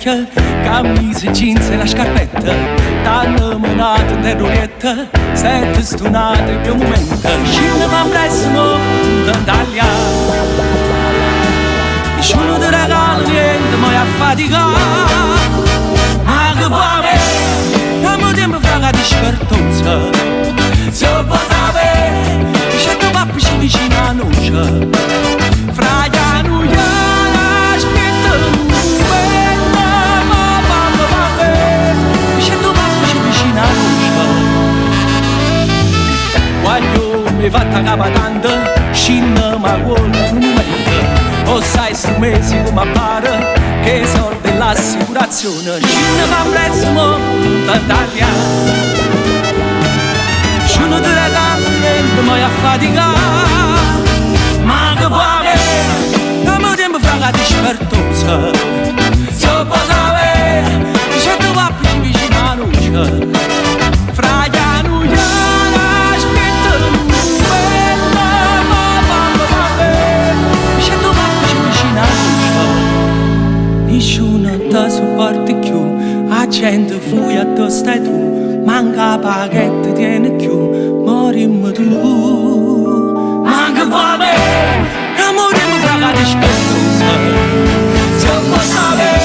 vecchia, camicie, jeans e la scarpetta, t'hanno menato in ruletta, sette stonate il mio momento. Scina ma pressimo d'Italia, nessuno ti regala niente, ma a faticare. Ma che vuoi, non mi tempo fraga di spertuzza, se può sapere, c'è tuo papà ci vicino a noi, fraga noi. Quando mi fatta capatante, scinna ma vuole un momento. O sai sto mese come appare, che soldi e l'assicurazione. Scinna ma prezzo molto italiano, scinna te la niente mai a faticare. Ma che vuoi, non mi tempo fraga di spertosa, se può sapere, c'è tuo papà ci vicino a noi, fraga noi. Nessuno ti supporta più, la gente fuori a te stai tu, manca paghetta tiene più, morimmo tu. Manca vuoi, non morimmo fraga di spertosa, se può sapere.